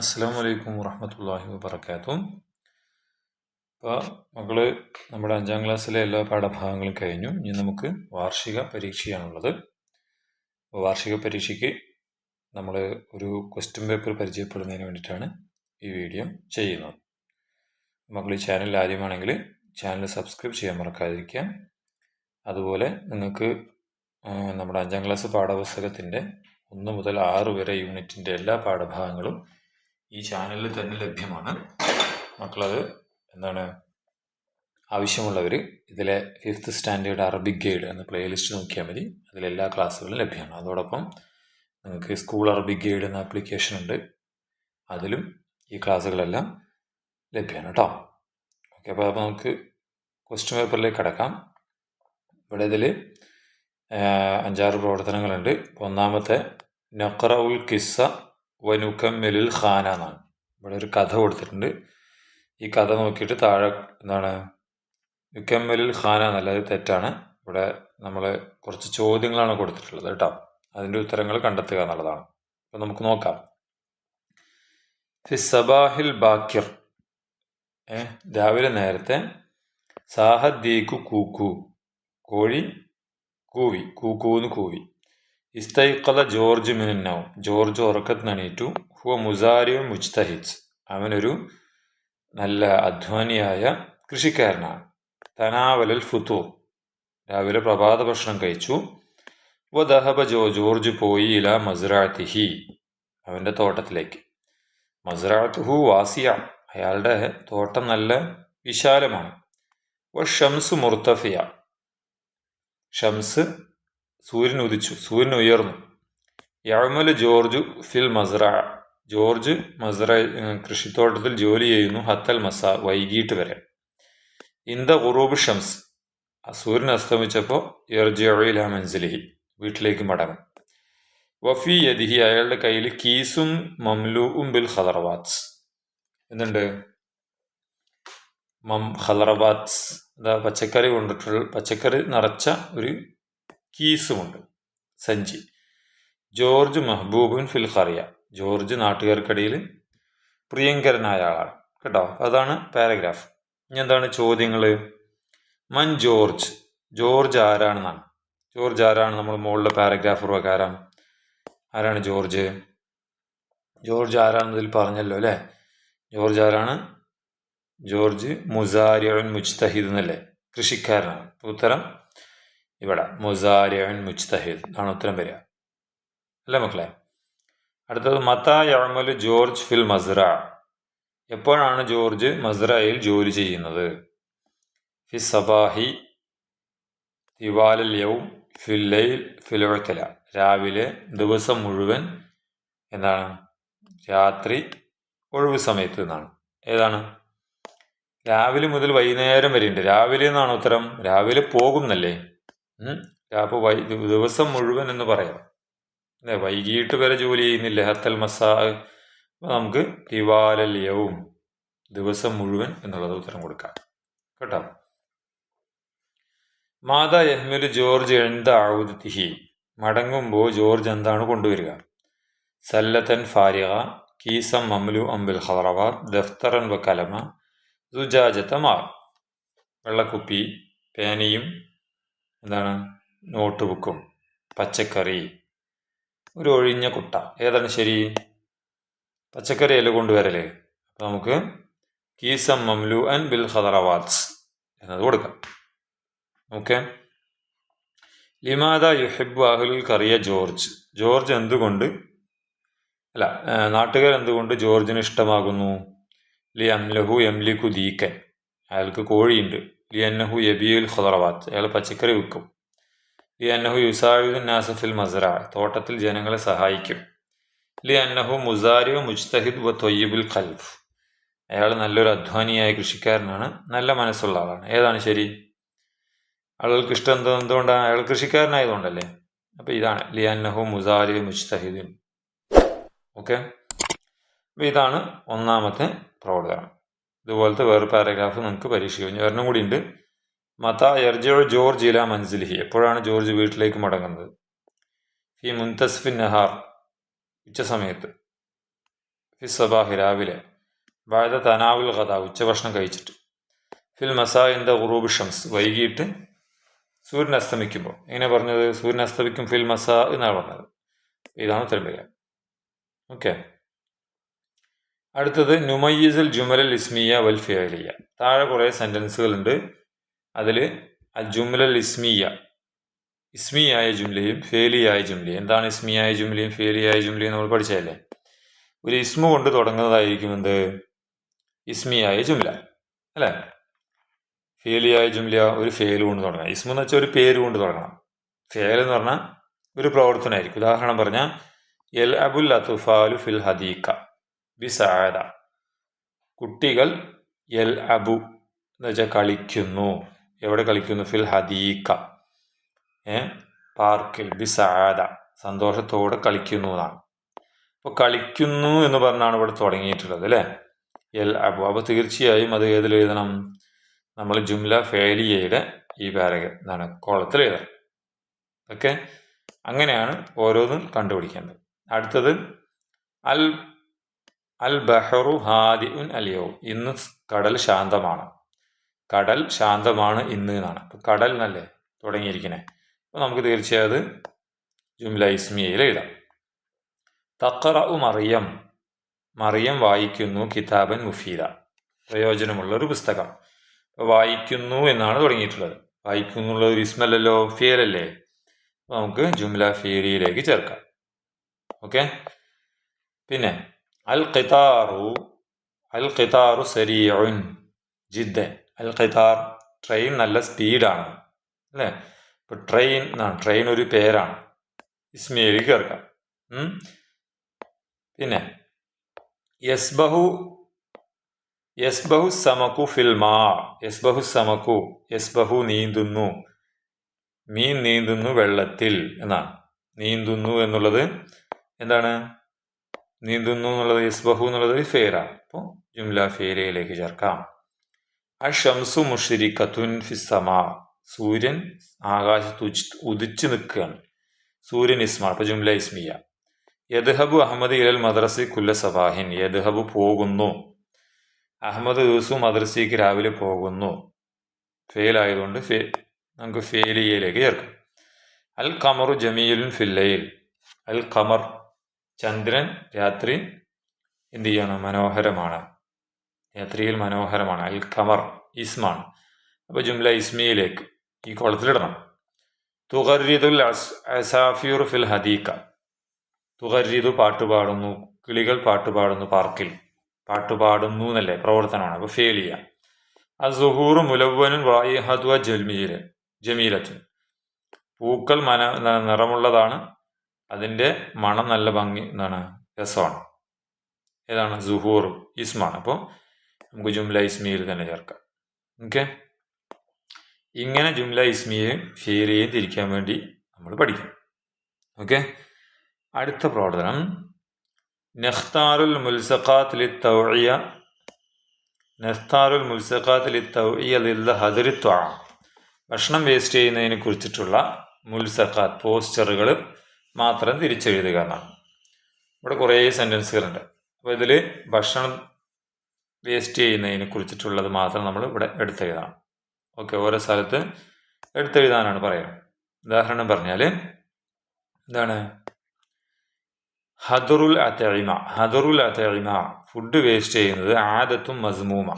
അസ്സലാമു അലൈക്കും വറഹ്മത്തുള്ളാഹി വബറകാതുഹു. അപ്പോൾ മക്കൾ നമ്മുടെ 5ാം ക്ലാസ്സിലെ എല്ലാ പാഠഭാഗങ്ങളും കഴിഞ്ഞു. ഇനി നമുക്ക് വാർഷിക പരീക്ഷയാണുള്ളത്. അപ്പോൾ വാർഷിക പരീക്ഷയ്ക്ക് നമ്മൾ ഒരു ക്വസ്റ്റ്യൻ പേപ്പർ പരിചയപ്പെടുന്നതിന് വേണ്ടിയിട്ടാണ് ഈ വീഡിയോ ചെയ്യുന്നത്. മക്കൾ ഈ ചാനൽ ആദ്യമാണെങ്കിൽ ചാനൽ സബ്സ്ക്രൈബ് ചെയ്യാൻ മറക്കാതിരിക്കുക. അതുപോലെ നിങ്ങൾക്ക് നമ്മുടെ 5ാം ക്ലാസ് പാഠപുസ്തകത്തിൻ്റെ 1 മുതൽ 6 വരെ യൂണിറ്റിൻ്റെ എല്ലാ പാഠഭാഗങ്ങളും ഈ ചാനലിൽ തന്നെ ലഭ്യമാണ്. മക്കളത് ആവശ്യമുള്ളവർ ഇതിലെ 5th സ്റ്റാൻഡേർഡ് അറബിക് ഗൈഡ് എന്ന പ്ലേലിസ്റ്റ് നോക്കിയാൽ മതി. അതിലെല്ലാ ക്ലാസ്സുകളും ലഭ്യമാണ്. അതോടൊപ്പം നിങ്ങൾക്ക് സ്കൂൾ അറബിക് ഗൈഡ് എന്ന ആപ്ലിക്കേഷൻ ഉണ്ട്, അതിലും ഈ ക്ലാസ്സുകളെല്ലാം ലഭ്യമാണ് കേട്ടോ. ഓക്കെ, അപ്പോൾ നമുക്ക് ക്വസ്റ്റ്യൻ പേപ്പറിലേക്ക് കടക്കാം. ഇവിടെ ഇതിൽ 5-6 പ്രവർത്തനങ്ങളുണ്ട്. ഒന്നാമത്തെ നഖറഉൽ ഖിസ്സ വനുക്കമ്മിലുൽ ഖാന എന്നാണ്. ഇവിടെ ഒരു കഥ കൊടുത്തിട്ടുണ്ട്. ഈ കഥ നോക്കിയിട്ട് താഴെ നുക്കമ്മിലുൽ ഖാന എന്നുള്ളത് തെറ്റാണ്. ഇവിടെ നമ്മൾ കുറച്ച് ചോദ്യങ്ങളാണ് കൊടുത്തിട്ടുള്ളത് കേട്ടോ. അതിൻ്റെ ഉത്തരങ്ങൾ കണ്ടെത്തുക എന്നുള്ളതാണ്. അപ്പോൾ നമുക്ക് നോക്കാം. ഫി സബാഹിൽ ബാക്കിർ, രാവിലെ നേരത്തെ, സാഹദ്ദീഖു കൂക്കു, കോഴി കൂവി, കൂക്കൂന്ന് കൂവി. ഇസ്തൈഖദ ജോർജ് മിനന്നൗം, ജോർജ് ഉറക്കത്തിൽ എണീറ്റു. ഹുവ മുസാരിഉൻ മുജ്തഹിദ്, അവനൊരു നല്ല അധ്വാനിയായ കൃഷിക്കാരനാണ്. തനാവലൽ ഫുതൂർ, രാവിലെ പ്രഭാത ഭക്ഷണം കഴിച്ചു. വദഹബ ജോർജ് പോയി ഇല മസ്റഅതിഹി, അവൻ്റെ തോട്ടത്തിലേക്ക്. മസ്റഅതുഹു വാസിയ, അയാളുടെ തോട്ടം നല്ല വിശാലമാണ്. വശംസു മുർത്തഫിയ, ഷംസ് സൂര്യൻ ഉദിച്ചു, സൂര്യൻ ഉയർന്നു. യഅമലു ജോർജു ഫിൽ മസ്റഅ, ജോർജ് കൃഷിത്തോട്ടത്തിൽ ജോലി ചെയ്യുന്നു. ഹത്തൽ മസാ, വൈകിട്ട് വരെ. ഇന്ദ ഖുറൂബ് ഷംസ്, സൂര്യൻ അസ്തമിച്ചപ്പോൾ യർജിഉ ഇലാ മൻസിലിഹി, വീട്ടിലേക്ക് മടങ്ങും. വഫി യദിഹി, അയാളുടെ കയ്യിൽ കീസും മംലൂഉം ബിൽ ഖദറവാത്ത്, എന്തുണ്ട്? ഖദറവാത്ത്, പച്ചക്കറി കൊണ്ടിട്ടുള്ള, പച്ചക്കറി നിറച്ച ഒരു കീസുമുണ്ട്, സഞ്ചി. ജോർജ് മഹ്ബൂബുൻ ഫിൽ ഖറിയ, ജോർജ് നാട്ടുകാർക്കിടയിൽ പ്രിയങ്കരനായ ആളാണ് കേട്ടോ. അതാണ് പാരഗ്രാഫ്. ഇനി എന്താണ് ചോദ്യങ്ങൾ? മൻ ജോർജ്, ജോർജ് ആരാണെന്നാണ്. ജോർജ് ആരാണ്? നമ്മൾ മുകളിലെ പാരഗ്രാഫ് പ്രകാരം ആരാണ് ജോർജ്? ജോർജ് ആരാണെന്നതിൽ പറഞ്ഞല്ലോ അല്ലേ. ജോർജ് ആരാണ്? ജോർജ് മുസാരിഉൻ മുജ്തഹിദ് എന്നല്ലേ, കൃഷിക്കാരനാണ്. ഉത്തരം ഇവിടെ മുസാരിഉൻ മുജ്തഹിദ് ആണ് ഉത്തരം വരിക അല്ലേ മക്കളെ. അടുത്തത് മതാ യഅമലു ജോർജ് ഫിൽ മസ്റഅ, എപ്പോഴാണ് ജോർജ് മസ്റഅയിൽ ജോലി ചെയ്യുന്നത്? ഫി സബാഹി തിവാലൽ യൗം ഫിൽ ലൈൽ ഫിൽ ഉത്തല, രാവിലെ, ദിവസം മുഴുവൻ, എന്താണ്, രാത്രി, ഒഴിവ് സമയത്ത് എന്നാണ്. ഏതാണ്? രാവിലെ മുതൽ വൈകുന്നേരം വരെ ഉണ്ട്. രാവിലെ എന്നാണ് ഉത്തരം. രാവിലെ പോകുന്നല്ലേ. അപ്പോൾ ദിവസം മുഴുവൻ എന്ന് പറയാം അല്ലേ. വൈകിട്ട് വരെ ജോലി ചെയ്യുന്നില്ല. ഹത്തൽ മസാ, നമുക്ക് തിവാലൽ യൗം, ദിവസം മുഴുവൻ എന്നുള്ളത് ഉത്തരം കൊടുക്കാം കേട്ടോ. മാതാ യഹ്മിലു ജോർജ് എന്ത ഔദതിഹി, മടങ്ങുമ്പോൾ ജോർജ് എന്താണ് കൊണ്ടുവരിക? സല്ലത്തൻ ഫാരിഗ, കീസം മംലു അംബിൽ ഖദറവാത്ത്, ദഫ്തറൻ വ കലമ, സുജാജത്ത മാർ, വെള്ളക്കുപ്പി, പേനയും, എന്താണ്, നോട്ട് ബുക്കും, പച്ചക്കറി, ഒരു ഒഴിഞ്ഞ കുട്ട. ഏതാണ് ശരി? പച്ചക്കറി അല്ലേ കൊണ്ടുവരല്ലേ. അപ്പോൾ നമുക്ക് കീസം മംലു അൻ ബിൽ ഖദറവാത്ത് എന്നത് കൊടുക്കാം. ഓക്കെ. ലിമാദ യുഹിബ്ബു അഹ്ലുൽ ഖറിയ ജോർജ്, ജോർജ് എന്തുകൊണ്ട്, അല്ല, നാട്ടുകാർ എന്തുകൊണ്ട് ജോർജിന് ഇഷ്ടമാകുന്നു? ലി അംലഹു യംലിക്കു ദീക്കൻ, അയാൾക്ക് കോഴിയുണ്ട്. ലി അന്നഹു യബീഉൽ ഖദറവാത്ത്, അയാൾ പച്ചക്കറി വിൽക്കും. ലി അന്നഹു യുസാഇദു നാസ ഫിൽ മസ്റഅ, തോട്ടത്തിൽ ജനങ്ങളെ സഹായിക്കും. ലി അന്നഹു മുസാരിഉ മുജ്തഹിദ് വ ത്വയ്യിബുൽ ഖൽബ്, അയാൾ നല്ലൊരു അധ്വാനിയായ കൃഷിക്കാരനാണ്, നല്ല മനസ്സുള്ള ആളാണ്. ഏതാണ് ശരി? ആളുകൾക്ക് ഇഷ്ടം എന്തുകൊണ്ടാണ്? അയാൾ കൃഷിക്കാരനായതുകൊണ്ടല്ലേ. അപ്പോൾ ഇതാണ് ലി അന്നഹു മുസാരിഉ മുജ്തഹിദുൻ. ഓക്കെ, അപ്പോൾ ഇതാണ് ഒന്നാമത്തെ പ്രവർത്തനം. ഇതുപോലത്തെ വേറെ പാരഗ്രാഫ് നമുക്ക് പരീക്ഷ കഴിഞ്ഞു. ഒരെണ്ണം കൂടി ഉണ്ട്. മതാ യർജിഉ ജോർജ് ഇലാ മൻസിലിഹി, എപ്പോഴാണ് ജോർജ് വീട്ടിലേക്ക് മടങ്ങുന്നത്? ഫി മുൻതസ്ഫിൻ നഹാർ, ഉച്ച സമയത്ത്. ഫി സബാഹി രാവിലെ, ബാദ തനാവുൽ ഖദ ഉച്ചഭക്ഷണം കഴിച്ചിട്ട്, ഫിൽ മസാ ഇന്ദ ഖുറൂബ് ഷംസ് വൈകിട്ട് സൂര്യൻ അസ്തമിക്കുമ്പോൾ. എങ്ങനെ പറഞ്ഞത്? സൂര്യൻ അസ്തമിക്കും ഫിൽ മസാ എന്നാണ് പറഞ്ഞത്. ഇതാണ് ഉത്തരം വരിക. ഓക്കെ. അടുത്തത് നുമയ്യിസുൽ ജുമലൽ ഇസ്മിയ വൽ ഫിഅലിയ. താഴെ കുറേ സെൻറ്റൻസുകളുണ്ട്. അതിൽ അൽ ജുമലൽ ഇസ്മിയ, ഇസ്മിയായ ജുംലയും ഫേലിയായ ജുംലയും. എന്താണ് ഇസ്മിയായ ജുംലയും ഫേലിയായ ജുംലയും നമ്മൾ പഠിച്ചതല്ലേ? ഒരു ഇസ്മു കൊണ്ട് തുടങ്ങുന്നതായിരിക്കും എന്ത്? ഇസ്മിയായ ജുംല അല്ലേ? ഫേലിയായ ജുംല ഒരു ഫേല് കൊണ്ട് തുടങ്ങണം. ഇസ്മു എന്ന് വെച്ചാൽ ഒരു പേര് കൊണ്ട് തുടങ്ങണം. ഫേൽ എന്ന് പറഞ്ഞാൽ ഒരു പ്രവർത്തനമായിരിക്കും. ഉദാഹരണം പറഞ്ഞാൽ എൽ അബുൽ അത്തുഫാലു ഫിൽ ഹദീക്ക ബിസാദ. കുട്ടികൾ എൽ അബു എന്ന് വെച്ചാൽ കളിക്കുന്നു. എവിടെ കളിക്കുന്നു? ഫിൽ ഹദീക്ക, പാർക്കിൽ, ബിസാദ സന്തോഷത്തോടെ കളിക്കുന്നു എന്നാണ്. അപ്പോൾ കളിക്കുന്നു എന്ന് പറഞ്ഞാണ് ഇവിടെ തുടങ്ങിയിട്ടുള്ളത് അല്ലേ? എൽ അബു. അപ്പോൾ തീർച്ചയായും അത് ഏതിൽ എഴുതണം? നമ്മൾ ജുംല ഫേലിയയുടെ ഈ എന്താണ് കോളത്തിൽ എഴുതണം. ഓക്കെ. അങ്ങനെയാണ് ഓരോന്നും കണ്ടുപിടിക്കേണ്ടത്. അടുത്തത് അൽ അൽ ബഹറു ഹാദിഉൻ അലിയോ. ഇന്ന് കടൽ ശാന്തമാണ്. കടൽ ശാന്തമാണ് ഇന്ന് എന്നാണ്. അപ്പോൾ കടൽ എന്നല്ലേ തുടങ്ങിയിരിക്കണേ. അപ്പോൾ നമുക്ക് തീർച്ചയായും അത് ജുംല ഇസ്മിയയിൽ എഴുതാം. തഖറഉ മറിയം. മറിയം വായിക്കുന്നു കിതാബൻ മുഫീദ. പ്രയോജനമുള്ള ഒരു പുസ്തകം. അപ്പോൾ വായിക്കുന്നു എന്നാണ് തുടങ്ങിയിട്ടുള്ളത്. വായിക്കുന്നുള്ള ഒരു ഇസ്മല്ലല്ലോ, ഫിയലല്ലേ. അപ്പോൾ നമുക്ക് ജുംല ഫിയലിയിലേക്ക് ചേർക്കാം. ഓക്കെ. പിന്നെ അൽ ഖിതാറു സരീഉൻ ജിദ്ദൻ. അൽ ഖിതാർ ട്രെയിൻ നല്ല സ്പീഡാണ് അല്ലേ? ഇപ്പോൾ ട്രെയിൻ എന്നാണ്, ട്രെയിൻ ഒരു പേരാണ്, ഇസ്മിയയിലേക്ക് ചേർക്കാം. പിന്നെ യസ്ബഹു സമക്കു ഫിൽ മാ. യസ്ബഹു നീന്തുന്നു. മീൻ നീന്തുന്നു വെള്ളത്തിൽ എന്നാണ്. നീന്തുന്നു എന്നുള്ളത് എന്താണ്? നീന്തുന്നു എന്നുള്ളത് യസ്ബഹു എന്നുള്ളത് ഒരു ഫേരാണ്. അപ്പോൾ ജുംല ഫേലയിലേക്ക് ചേർക്കാം. അഷംസു മുഷ്രിഖത്തുൻ ഫിസ്സമാ. സൂര്യൻ ആകാശത്ത് ഉദിച്ചു നിൽക്കുകയാണ്. സൂര്യൻ ഇസ്മാണ്. അപ്പോൾ ജുംല ഇസ്മിയ. യദ്ഹബു അഹമ്മദ് ഇലൽ മദ്രസി കുല്ല സബാഹിൻ. യദ്ഹബു പോകുന്നു. അഹമ്മദ് ദിവസവും മദ്രസയ്ക്ക് രാവിലെ പോകുന്നു. ഫെയിലായതുകൊണ്ട് നമുക്ക് ഫേലിയയിലേക്ക് ചേർക്കാം. അൽ ഖമറു ജമീലുൻ ഫില്ലയിൽ. അൽ ഖമർ ചന്ദ്രൻ രാത്രി എന്ത് ചെയ്യണം? മനോഹരമാണ്. രാത്രിയിൽ മനോഹരമാണ്. അൽ ഖമർ ഇസ്മാണ്. അപ്പോൾ ജുംല ഇസ്മിയിലേക്ക് ഈ കോളത്തിലിടണം. തുഗർരിദുൽ അസാഫിർ ഫിൽ ഹദീക്ക. തുഗർരിദു പാട്ടുപാടുന്നു. കിളികൾ പാട്ടുപാടുന്നു പാർക്കിൽ. പാട്ടുപാടുന്നു എന്നല്ലേ പ്രവർത്തനമാണ്. അപ്പോൾ ഫേലിയ. അസുഹൂർ മുലവ്വനുൻ റായിഹത്വ ജമീലത്തുൻ. പൂക്കൾ നിറമുള്ളതാണ്, അതിൻ്റെ മണം നല്ല ഭംഗി എന്താണ്? രസമാണ്. ഏതാണ്? സുഹൂർ ഇസ്മാണ്. അപ്പോൾ നമുക്ക് ജുംല ഇസ്മിയിൽ തന്നെ ചേർക്കാം. ഓക്കെ. ഇങ്ങനെ ജുംല ഇസ്മിയെയും ഫേലിയെയും തിരിക്കാൻ വേണ്ടി നമ്മൾ പഠിക്കും. ഓക്കെ. അടുത്ത പ്രവർത്തനം നഖ്താറുൽ മുൽസഖാത്ത് ലിത്തൗഇയ. നഖ്താറുൽ മുൽസഖാത്ത് ലിത്തൗഇയ ലിൽ ഹദരി ത്വഅം. ഭക്ഷണം വേസ്റ്റ് ചെയ്യുന്നതിനെ കുറിച്ചിട്ടുള്ള മുൽസഖാത്ത് പോസ്റ്ററുകൾ മാത്രം തിരിച്ചെഴുതുക എന്നാണ്. ഇവിടെ കുറേ സെൻറ്റൻസുകളുണ്ട്. അപ്പോൾ ഇതിൽ ഭക്ഷണം വേസ്റ്റ് ചെയ്യുന്നതിനെ കുറിച്ചിട്ടുള്ളത് മാത്രം നമ്മൾ ഇവിടെ എടുത്തെഴുതണം. ഓക്കെ. ഓരോ സ്ഥലത്ത് എടുത്തെഴുതാനാണ് പറയുന്നത്. ഉദാഹരണം പറഞ്ഞാൽ എന്താണ്? ഹദറുൽ അതഇമ. ഫുഡ് വേസ്റ്റ് ചെയ്യുന്നത് ആദത്തും മസ്മൂമ,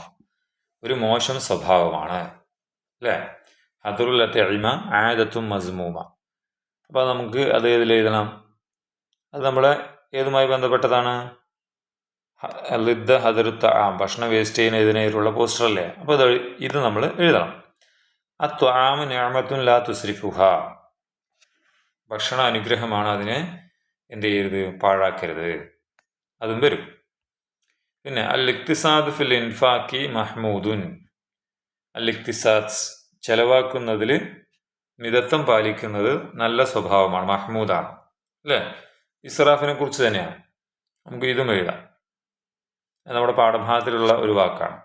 ഒരു മോശം സ്വഭാവമാണ് അല്ലേ? ഹദറുൽ അതഇമ ആദത്തും മസ്മൂമ. അപ്പോൾ നമുക്ക് അത് ഏതിൽ എഴുതണം? അത് നമ്മളെ ഏതുമായി ബന്ധപ്പെട്ടതാണ്? ലിദ്ദ ഹദറുത്ത ഭക്ഷണം വേസ്റ്റ് ചെയ്യുന്ന ഇതിനെതിരുള്ള പോസ്റ്റർ അല്ലേ? അപ്പോൾ ഇത് നമ്മൾ എഴുതണം. അത്വാമു നിഅമത്തുൻ ലാ തുസ്രിഫുഹ. ഭക്ഷണ അനുഗ്രഹമാണ്, അതിനെ എന്ത് ചെയ്യരുത്? പാഴാക്കരുത്. അതും വരും. പിന്നെ അൽ ഇഖ്തിസാദ് ഫിൽ ഇൻഫാഖി മഹ്മൂദുൻ. അൽ ഇഖ്തിസാദ് ചെലവാക്കുന്നതിൽ മിതത്വം പാലിക്കുന്നത് നല്ല സ്വഭാവമാണ്, മഹ്മൂദാണ് അല്ലേ? ഇസ്രാഫിനെ കുറിച്ച് തന്നെയാണ്. നമുക്ക് ഇതും എഴുതാം. നമ്മുടെ പാഠഭാഗത്തിലുള്ള ഒരു വാക്കാണ്.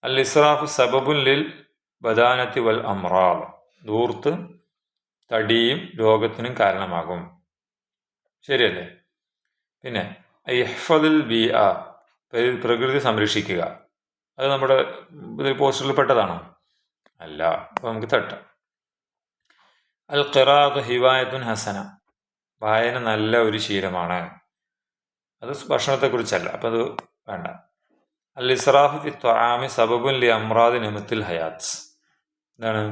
അൽ ഇസ്രാഫ് സബബുൻ ലിൽ ബദാനത്തി വൽ അമ്രാദ്. ധൂർത്ത് തടിയും രോഗത്തിനും കാരണമാകും. ശരിയല്ലേ? പിന്നെ ഇഹ്ഫദിൽ ബിഅ. പ്രകൃതി സംരക്ഷിക്കുക. അത് നമ്മുടെ പോസ്റ്ററിൽ പെട്ടതാണോ? അല്ല. അപ്പോൾ നമുക്ക് തട്ടാം. അൽ ഖിറാഅത്തു ഹിവായത്തുൻ ഹസന, വായന നല്ല ഒരു ശീലമാണ്. അത് ഭക്ഷണത്തെക്കുറിച്ചല്ല, അപ്പം അത് വേണ്ട. അൽ ഇസ്റാഫു ഫി ത്വആമി സബബുൻ ലി അംറാദി നമത്തിൽ ഹയാത്ത്, എന്താണ്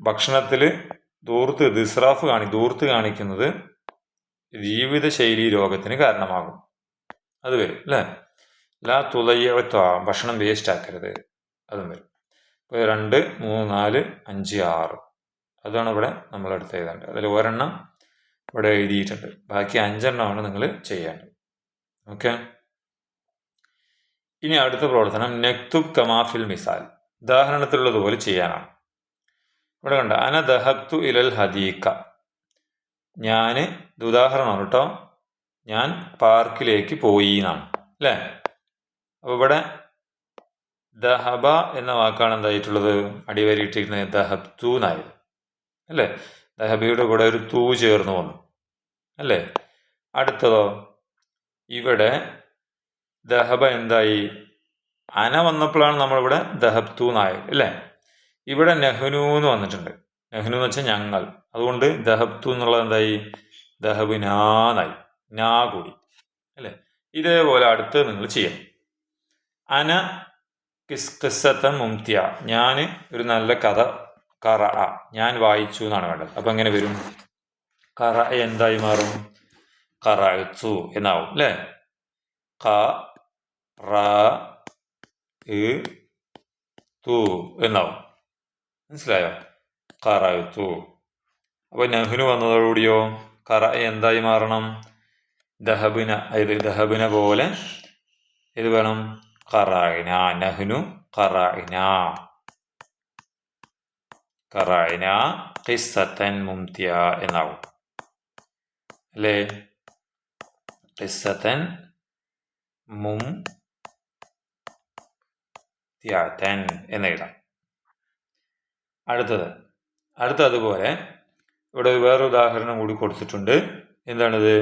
ഭക്ഷണത്തിൽ ദൂർത്ത് കാണിക്കുന്നത് ജീവിതശൈലി രോഗത്തിന് കാരണമാകും. അത് വരും അല്ലേ. ലാ തുളയ്യ ത്വആം, ഭക്ഷണം വേസ്റ്റ് ആക്കരുത്, അതും വരും. ഇപ്പോൾ 2, 3, 4, 5, 6 അതാണ് ഇവിടെ നമ്മളെടുത്ത് എഴുതേണ്ടത്. അതിൽ ഒരെണ്ണം ഇവിടെ എഴുതിയിട്ടുണ്ട്, ബാക്കി 5 എണ്ണമാണ് നിങ്ങൾ ചെയ്യേണ്ടത്. ഓക്കെ. ഇനി അടുത്ത പ്രവർത്തനം നക്തുബ് കമാഫിൽ മിസാൽ, ഉദാഹരണത്തിലുള്ളതുപോലെ ചെയ്യാനാണ്. ഇവിടെ കണ്ട അന ദഹബ്തു ഇലൽ ഹദീക്ക, ഞാൻ, ഇത് ഉദാഹരണമാണ് കേട്ടോ, ഞാൻ പാർക്കിലേക്ക് പോയി എന്നാണ് അല്ലേ. അപ്പോൾ ഇവിടെ ദഹബ എന്ന വാക്കാണ് എന്തായിട്ടുള്ളത്, അടിവരിയിട്ടിരിക്കുന്നത് ദഹബ്തു എന്നായത് അല്ലേ. ദഹബയുടെ കൂടെ ഒരു തൂ ചേർന്ന് വന്നു അല്ലേ. അടുത്തതോ, ഇവിടെ ദഹബ എന്തായി, അന വന്നപ്പോഴാണ് നമ്മളിവിടെ ദഹബ്തു എന്നായത് അല്ലേ. ഇവിടെ നെഹ്നു എന്ന് വന്നിട്ടുണ്ട്. നെഹ്നു എന്ന് വെച്ചാൽ ഞങ്ങൾ, അതുകൊണ്ട് ദഹബ്തു എന്നുള്ളത് എന്തായി, ദഹബിനാന്നായി, നാ കൂടി അല്ലേ. ഇതേപോലെ അടുത്ത് നിങ്ങൾ ചെയ്യാം. അന കിസ്സത്തൻ മുംതിയ, ഞാൻ ഒരു നല്ല കഥ, ഖറഅ ഞാൻ വായിച്ചു എന്നാണ് വേണ്ടത്. അപ്പം എങ്ങനെ വരും, ഖറഅ എന്തായി മാറും, ഖറഅതു എന്നാവും അല്ലേ. ഖറഅതു എന്നാവും, മനസ്സിലായോ, ഖറഅതു. അപ്പോൾ നഹ്നു വന്നതോടുകൂടിയോ ഖറഅ എന്തായി മാറണം, ദഹബിന, അതായത് ദഹബിന പോലെ ഇത് വേണം, ഖറഅന, നഹ്നു ഖറഅന, ഖറഅന ഖിസ്സത്തൻ മുംതിയ എന്നാവും അല്ലേ. ഖിസ്സത്തൻ മുംതിയതൻ എന്നെഴുതാം. അതുപോലെ ഇവിടെ വേറെ ഉദാഹരണം കൂടി കൊടുത്തിട്ടുണ്ട്. എന്താണിത്,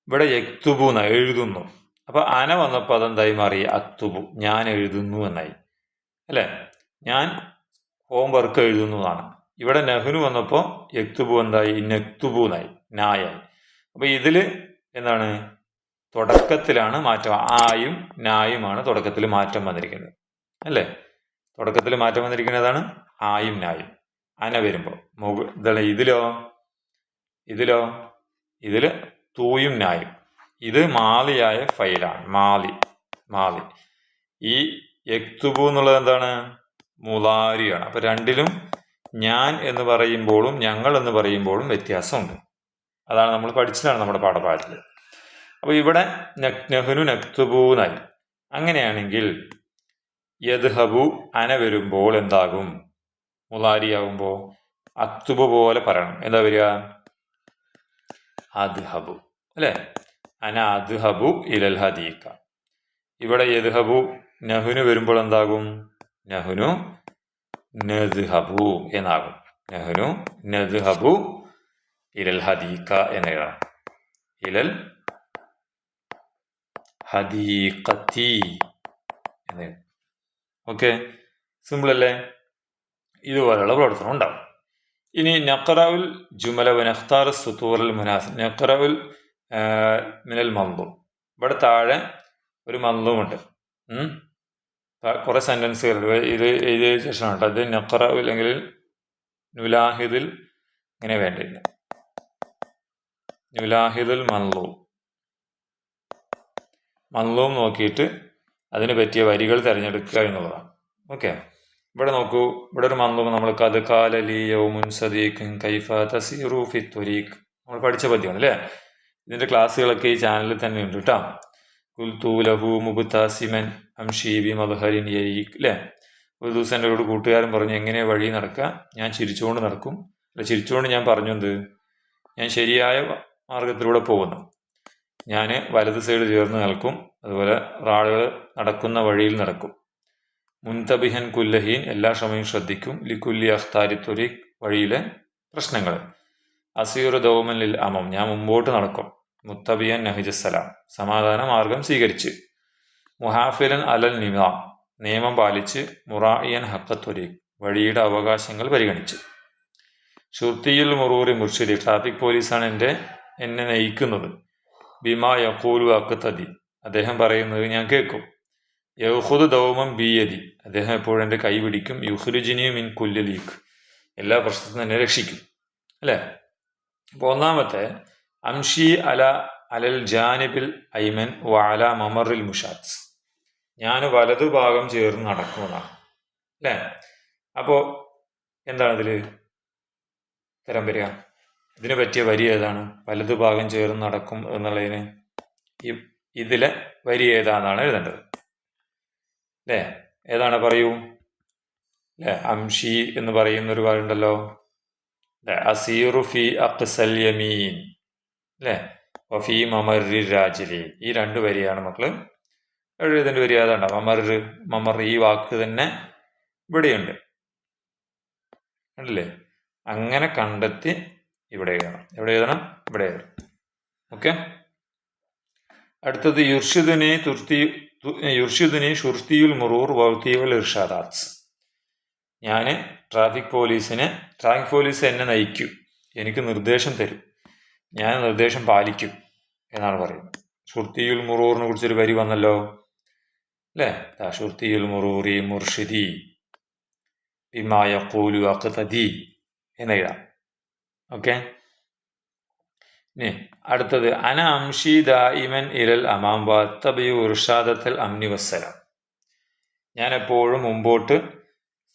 ഇവിടെ യക്തുബു എന്നായി, എഴുതുന്നു. അപ്പോൾ അന വന്നപ്പോൾ അതെന്തായി മാറി, അക്തുബു, ഞാൻ എഴുതുന്നു എന്നായി അല്ലേ. ഞാൻ ഹോംവർക്ക് എഴുതുന്നു എന്നാണ്. ഇവിടെ നഹ്നു വന്നപ്പോൾ യക്തുബു എന്തായി, നക്തുബു എന്നായി, നായായി. അപ്പോൾ ഇതിൽ എന്താണ്, തുടക്കത്തിലാണ് മാറ്റം, ആയും നായുമാണ് തുടക്കത്തിൽ മാറ്റം വന്നിരിക്കുന്നത് അല്ലേ. തുടക്കത്തിൽ മാറ്റം വന്നിരിക്കുന്നതാണ് ആയും നായും. അന വരുമ്പോൾ ഇതാണ്. ഇതിൽ തൂയും നായും. ഇത് മാലിയായ ഫൈലാണ്, മാലി. ഈ യക്തുബു എന്നുള്ളത് എന്താണ്, മുളാരിയാണ്. അപ്പം രണ്ടിലും ഞാൻ എന്ന് പറയുമ്പോഴും ഞങ്ങൾ എന്ന് പറയുമ്പോഴും വ്യത്യാസമുണ്ട്. അതാണ് നമ്മൾ പഠിച്ചതാണ് നമ്മുടെ പാഠഭാഗത്തിൽ. അപ്പോൾ ഇവിടെ നഹ്നു നക്തുബു എന്നായി. അങ്ങനെയാണെങ്കിൽ യദ്ഹബു അന വരുമ്പോൾ എന്താകും, മുളാരിയാകുമ്പോൾ അക്തുബു പോലെ പറയണം. എന്താ വരിക, അദ്ഹബു അല്ലേ. അന അദ്ഹബു ഇലൽ ഹദീക. ഇവിടെ യദ്ഹബു നഹ്നു വരുമ്പോൾ എന്താകും, നഹ്നു നദ്ഹബു എന്നാകും. നഹ്നു നദ്ഹബു ഇലൽ ഹദീക എന്നെഴുതണം, ഇലൽ ഹദീഖത്തി എന്ന്. ഓക്കെ, സിമ്പിൾ അല്ലേ. ഇതുപോലെയുള്ള പ്രവർത്തനം ഉണ്ടാവും. ഇനി നഖറഉൽ ജുമല വനഖ്താറ സുതൂറൽ മുനാസിബ്, നഖറഉൽ മിനൽ മൻദൂം. ഇവിടെ താഴെ ഒരു മൻദൂമുണ്ട്, കുറേ സെൻറ്റൻസുകൾ ഇത് എഴുതിയ ശേഷമാണ് കേട്ടോ. അത് നഖറഉ അല്ലെങ്കിൽ നുലാഹിദിൽ ഇങ്ങനെ വേണ്ടില്ല, നുലാഹിദുൽ മൻലൂം നോക്കിയിട്ട് അതിന് പറ്റിയ വരികൾ തിരഞ്ഞെടുക്കുക എന്നുള്ളതാണ്. ഓക്കെ, ഇവിടെ നോക്കൂ. ഇവിടെ ഒരു മൻലൂം നമ്മൾ കത് കാലലി യൗമുൻ സദീഖുൻ കൈഫ തസീറു ഫി ത്വരീഖ് നമ്മൾ പഠിച്ച പദ്യമാണ് അല്ലേ. ഇതിൻ്റെ ക്ലാസ്സുകളൊക്കെ ഈ ചാനലിൽ തന്നെ ഉണ്ട് കേട്ടോ. കുൽത്തു ലഹു മുബ്താസിമൻ അംഷീബി മദ്ഹരിൻ യരീഖ് അല്ലേ. ഒരു ദിവസം എൻ്റെ ഒരു കൂട്ടുകാരൻ പറഞ്ഞു, എങ്ങനെ വഴി നടക്കുക, ഞാൻ ചിരിച്ചുകൊണ്ട് നടക്കും. അല്ല, ചിരിച്ചുകൊണ്ട് ഞാൻ പറഞ്ഞു, ഞാൻ ശരിയായ മാർഗത്തിലൂടെ പോകുന്നു, ഞാൻ വലത് സൈഡ് ചേർന്ന് നിൽക്കും, അതുപോലെ ആളുകൾ നടക്കുന്ന വഴിയിൽ നടക്കും. മുൻതബിഹൻ കുല്ലഹീൻ, എല്ലാ സമയവും ശ്രദ്ധിക്കും. ലിക്കുല്ലി അഖ്താരി ത്വരീഖ്, വഴിയിലെ പ്രശ്നങ്ങൾ. അസീറു ദൗമൻ ലിൽ അമം, ഞാൻ മുമ്പോട്ട് നടക്കും, മുത്തബിയൻ നഹിജസ്സലാം, സമാധാന മാർഗം സ്വീകരിച്ച്. മുഹാഫിലൻ അലൽ നിലാം, നിയമം പാലിച്ച്. മുറായിയൻ ഹക്കത്തൊരീഖ്, വഴിയുടെ അവകാശങ്ങൾ പരിഗണിച്ച്. ഷുർത്തിയുൽ മുറൂറി മുർഷിദി, ട്രാഫിക് പോലീസാണ് എന്നെ നയിക്കുന്നത്. ബിമാ യഖൂലു അഖ്തദി, അദ്ദേഹം പറയുന്നത് ഞാൻ കേൾക്കും. യഹുദ് ദൗമം ബിയദി, അദ്ദേഹം എപ്പോഴും എൻ്റെ കൈ പിടിക്കും. യുഖ്രിജിനി മിൻ കുല്ലി ലീഖ്, എല്ലാ പ്രശ്നത്തിനും എന്നെ രക്ഷിക്കും. അല്ലേ? അപ്പോൾ ഒന്നാമത്തെ അംഷി അലൽ ജാനിബിൽ ഐമൻ വഅല മമറിൽ മുഷാത്ത്, ഞാൻ വലതുഭാഗം ചേർന്ന് നടക്കുന്നതാണ്. അല്ലേ? അപ്പോൾ എന്താണ് ഇതിൽ തരം വരിക? ഇതിന് പറ്റിയ വരി ഏതാണ്? വലതുഭാഗം ചേർന്ന് നടക്കും എന്നുള്ളതിന് ഇതിലെ വരി ഏതാണെന്നാണ് എഴുതേണ്ടത്. അല്ലേ? ഏതാണ്? പറയൂ. അല്ലേ? അംഷി എന്ന് പറയുന്ന ഒരു വാക്കുണ്ടല്ലോ, അസീറു ഫി അഖ്സൽ യമീൻ, അല്ലേ? വഫി മമറി രാജിലി, ഈ രണ്ട് വരിയാണ് മക്കള് എഴുതേണ്ട വരി. ഏതാണ്ട മമർ, ഈ വാക്ക് തന്നെ ഇവിടെയുണ്ട്, കണ്ടില്ലേ? അങ്ങനെ കണ്ടെത്തി ഇവിടെ എഴുതണം. എവിടെ എഴുതണം? ഇവിടെ എഴുതണം. ഓക്കെ. അടുത്തത് യുർഷിദുനി ഷുർത്തിയുൽ മുറൂർ വൗത്തിയുൽ ഇർഷാദാത്ത്, ഞാൻ ട്രാഫിക് പോലീസ് എന്നെ നയിക്കും, എനിക്ക് നിർദ്ദേശം തരും, ഞാൻ നിർദ്ദേശം പാലിക്കും എന്നാണ് പറയുന്നത്. ഷുർത്തിയുൽ മുറൂറിനെ കുറിച്ചൊരു വരി വന്നല്ലോ, അല്ലേ? ഷുർത്തിയുൽ മുറൂറി മുർഷിദി ബിമാ യഖൂലു അഖ്തദി എന്നെഴുതാം. ഓക്കെ. ഇനി അടുത്തത് അന അംഷി ദായിമൻ ഇലൽ അമാം വത്തബിയു ഇർഷാദത്തൽ അംനി വസ്സലാം, ഞാൻ എപ്പോഴും മുമ്പോട്ട്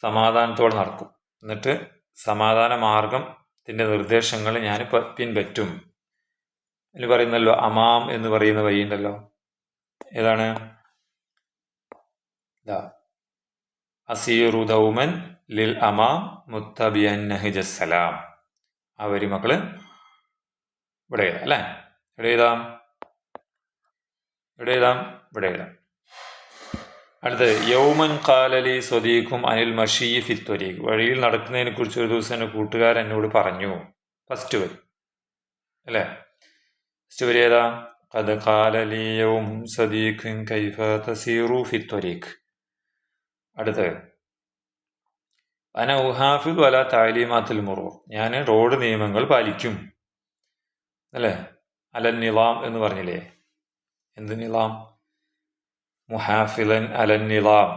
സമാധാനത്തോടെ നടക്കും, എന്നിട്ട് സമാധാന മാർഗത്തിൻ്റെ നിർദ്ദേശങ്ങൾ ഞാൻ പിൻപറ്റും. ഇതിൽ പറയുന്നല്ലോ അമാം എന്ന് പറയുന്ന വഴിയുണ്ടല്ലോ, ഏതാണ്? അസീറു ദൗമൻ ലിൽ അമാം മുത്തബിയൻ നഹിജസ്സലാം, ആ വരി മക്കള് ഇവിടെ എഴുതാം. അല്ലേ? ഇവിടെ എഴുതാം. ഇവിടെ എഴുതാം. അടുത്തത് യൗമൻ ഖാലലി സ്വദീഖും അനിൽ മഷീ ഫിത്വരീഖ്, വഴിയിൽ നടക്കുന്നതിനെ കുറിച്ച് ഒരു ദിവസം എൻ്റെ കൂട്ടുകാരൻ എന്നോട് പറഞ്ഞു. ഫസ്റ്റ് വരി, അല്ലേ? ഫസ്റ്റ് വരി ഏതാ? ഖദ് ഖാലലി യൗമുൻ സ്വദീഖുൻ കൈഫ തസീറു ഫിത്വരീഖ്. അടുത്തത് അന ഉഹാഫിദു അലാ തഅലീമാത്തിൽ മുറൂർ, ഞാൻ റോഡ് നിയമങ്ങൾ പാലിക്കും. അല്ലേ? അലൻ നിലാം എന്ന് പറഞ്ഞില്ലേ? എന്ത് നിലാം? മുഹാഫിലൻ അലൻ നിലാം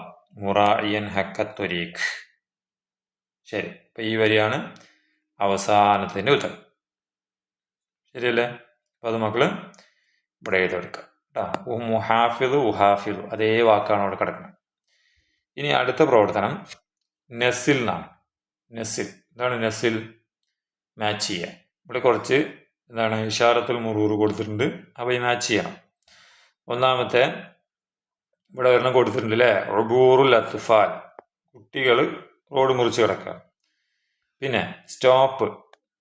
മുറായിയൻ ഹക്കത്തൊരീഖ്. ശരി. അപ്പം ഈ വരിയാണ് അവസാനത്തിൻ്റെ ഉത്തരം. ശരിയല്ലേ? അപ്പം അത് മക്കള് ഇവിടെ എഴുതെടുക്കാം കേട്ടോ. ഉഹാഫിദു അതേ വാക്കാണ് അവിടെ കിടക്കുന്നത്. ഇനി അടുത്ത പ്രവർത്തനം നെസിൽ എന്നാണ്. എന്താണ് നെസിൽ? മാച്ച് ചെയ്യുക. ഇവിടെ കുറച്ച് എന്താണ് ഇഷാറത്തുൽ മുറൂർ കൊടുത്തിട്ടുണ്ട്, അപ്പോൾ ഈ മാച്ച് ചെയ്യണം. ഒന്നാമത്തെ ഇവിടെ ഒരെണ്ണം കൊടുത്തിട്ടുണ്ട്, അല്ലേ? ഉബൂറുൽ അത്ഫാൽ, കുട്ടികൾ റോഡ് മുറിച്ച് കിടക്കുക. പിന്നെ സ്റ്റോപ്പ്,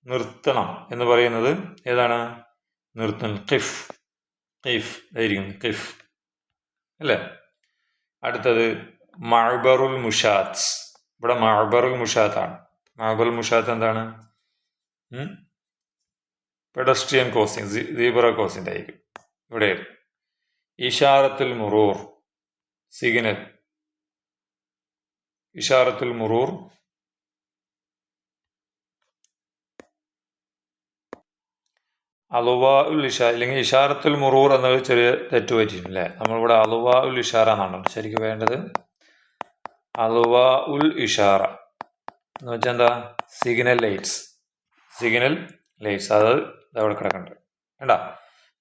നിർത്തണം എന്ന് പറയുന്നത് ഏതാണ്? നിർത്തണം. ഖിഫ് ആയിരിക്കും, ഖിഫ്, അല്ലേ? അടുത്തത് മഅബറുൽ മുഷാത്ത്, ഇവിടെ മഅബറുൽ മുഷാത്താണ്. മഅബറുൽ മുഷാത്ത് എന്താണ്? പെഡസ്ട്രിയൻ ക്രോസിംഗ്, സീബ്ര ക്രോസിംഗ് ആയിരിക്കും. ഇവിടെ ഇഷാറത്തുൽ മുറൂർ, സിഗ്നൽ. ഇഷാറത്തുൽ മുറൂർ അലുവാ ഉൽ ഇഷാ, അല്ലെങ്കിൽ ഇഷാറത്തുൽ മുറൂർ എന്നത് ചെറിയ തെറ്റ് പറ്റിയിട്ടില്ലേ? നമ്മളിവിടെ അലുവാ ഉൽ ഇഷാറ എന്നാണ് ശരിക്കും വേണ്ടത്. അലുവാ ഉൽ ഇഷാറ എന്ന് വെച്ചാൽ എന്താ? സിഗ്നൽ ലൈറ്റ്സ്, അത് അവിടെ കിടക്കുന്നുണ്ട് വേണ്ട.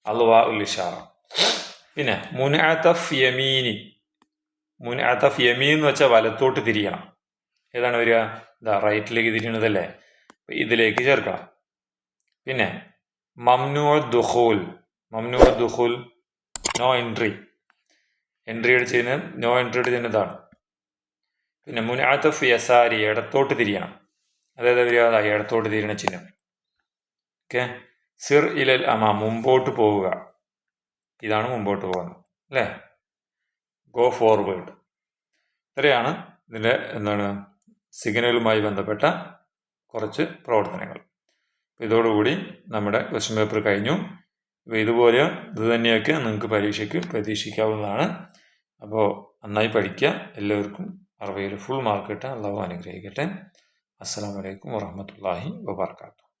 അലുവാ ഉൽ ഇഷാറ. പിന്നെ മുൻഅതഫ് യമീൻ എന്ന് വെച്ചാൽ വലത്തോട്ട് തിരിയണം. ഏതാണ് വരിക? റൈറ്റിലേക്ക് തിരിയണതല്ലേ? ഇതിലേക്ക് ചേർക്കണം. പിന്നെ മംനൂ ദുഖൂൽ, നോ എൻട്രി ചെയ്യുന്നത്, നോ എൻട്രിയുടെ ചെയ്യുന്നതാണ്. പിന്നെ മുൻഅതഫ് യസാരി, ഇടത്തോട്ട് തിരിയണം. അതായത് വരിക ഇടത്തോട്ട് തിരിയണ ചിഹ്നം. ഓക്കെ. സിർ ഇലൽ അമാ, മുമ്പോട്ട് പോവുക. ഇതാണ് മുമ്പോട്ട് പോകുന്നത്, അല്ലേ? Go forward. ഇത്രയാണ് ഇതിൻ്റെ എന്താണ് സിഗ്നലുമായി ബന്ധപ്പെട്ട കുറച്ച് പ്രവർത്തനങ്ങൾ. ഇതോടുകൂടി നമ്മുടെ ക്വസ്റ്റ്യൻ പേപ്പർ കഴിഞ്ഞു. അപ്പോൾ ഇതുപോലെ ഇത് തന്നെയൊക്കെ നിങ്ങൾക്ക് പരീക്ഷയ്ക്ക് പ്രതീക്ഷിക്കാവുന്നതാണ്. അപ്പോൾ നന്നായി പഠിക്കുക. എല്ലാവർക്കും 60 ഫുൾ മാർക്ക് കിട്ടാൻ അള്ളാഹു അനുഗ്രഹിക്കട്ടെ. അസ്സലാമു അലൈക്കും വറഹ്മത്തുള്ളാഹി വബറകാതുഹു.